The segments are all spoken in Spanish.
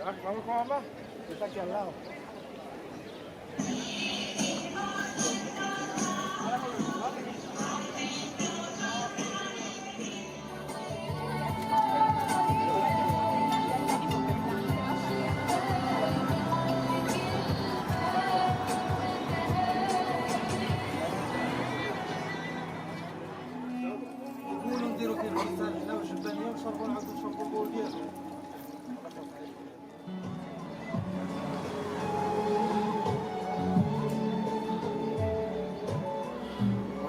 Vamos con mamá, que está aquí al lado. يقولوا نديروا كي البستان هنا والجبانيه ونشربوا نعاودوا نشربوا البول ديالهم.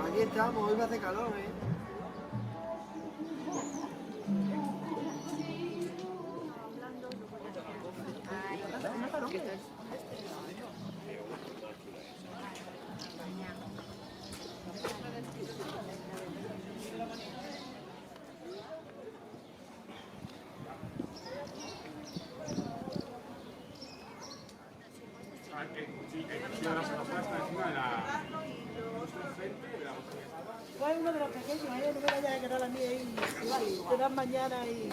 Aquí estamos, hoy hace calor, ¿eh? Fue uno de los pequeños, no me vayas a quedar la mía ahí, te dan mañana y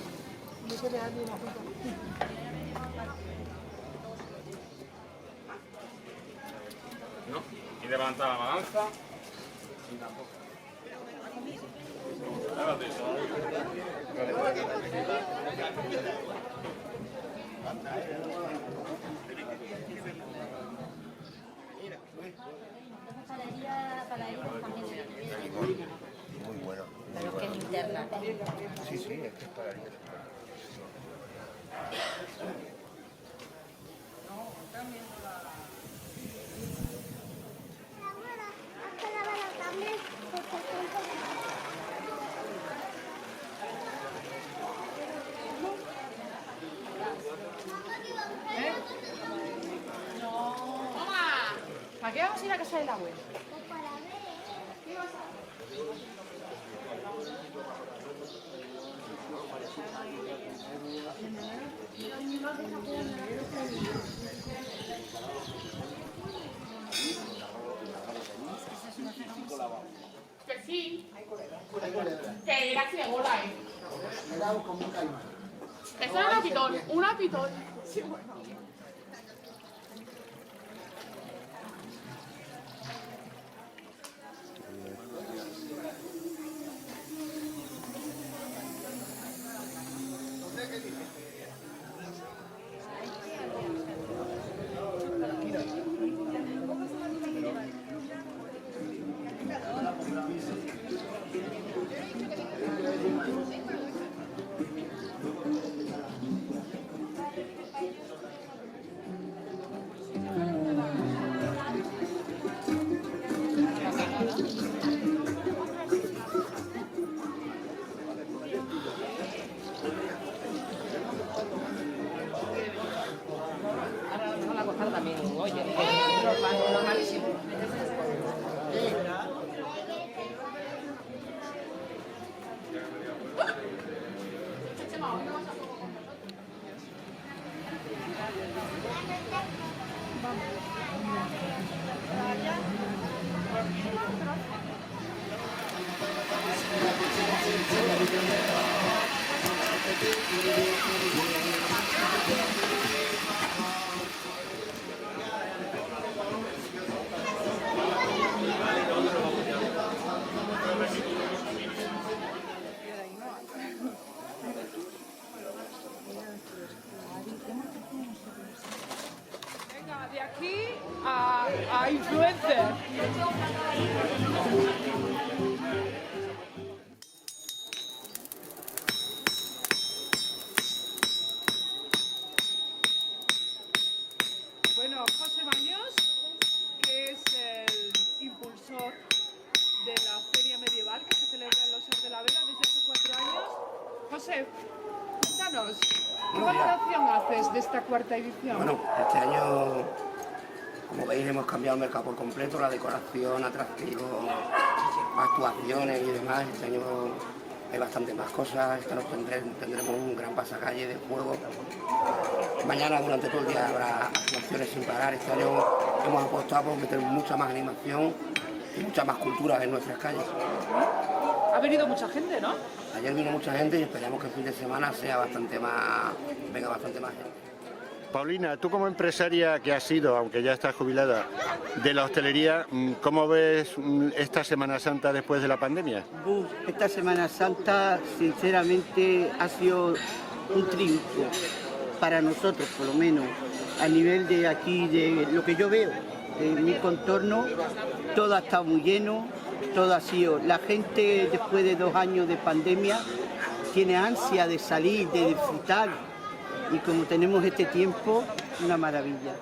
me quedes a mí una foto. No, y levanta la balanza y tampoco. Muy bueno. Pero que es interna. Sí, sí, es que es para ellos. ¿Para qué vamos a ir a casa del abuelo? Que sí, que era así de bola, Era como un caimán. Eso era una pitón. Sí, bueno. Ahora la costada también, oye, normalísimo. Venga, de aquí a influencer. Bueno, José Baños, que es el impulsor de la feria medieval que se celebra en los Sers de la Vega desde hace 4 años. José, cuéntanos, ¿qué valoración haces de esta 4ª edición? Bueno, este año, como veis, hemos cambiado el mercado por completo, la decoración, atractivos, actuaciones y demás. Este año hay bastante más cosas. Esta noche tendremos un gran pasacalle de juego. Mañana durante todo el día habrá actuaciones sin parar. Este año hemos apostado por meter mucha más animación y mucha más cultura en nuestras calles. Ha venido mucha gente, ¿no? Ayer vino mucha gente y esperamos que el fin de semana sea bastante más, venga bastante más gente. Paulina, tú como empresaria que has sido, aunque ya estás jubilada, de la hostelería, ¿cómo ves esta Semana Santa después de la pandemia? Esta Semana Santa, sinceramente, ha sido un triunfo para nosotros, por lo menos, a nivel de aquí, de lo que yo veo, en mi contorno, todo ha estado muy lleno, todo ha sido... La gente, después de 2 años de pandemia, tiene ansia de salir, de disfrutar, y como tenemos este tiempo, una maravilla.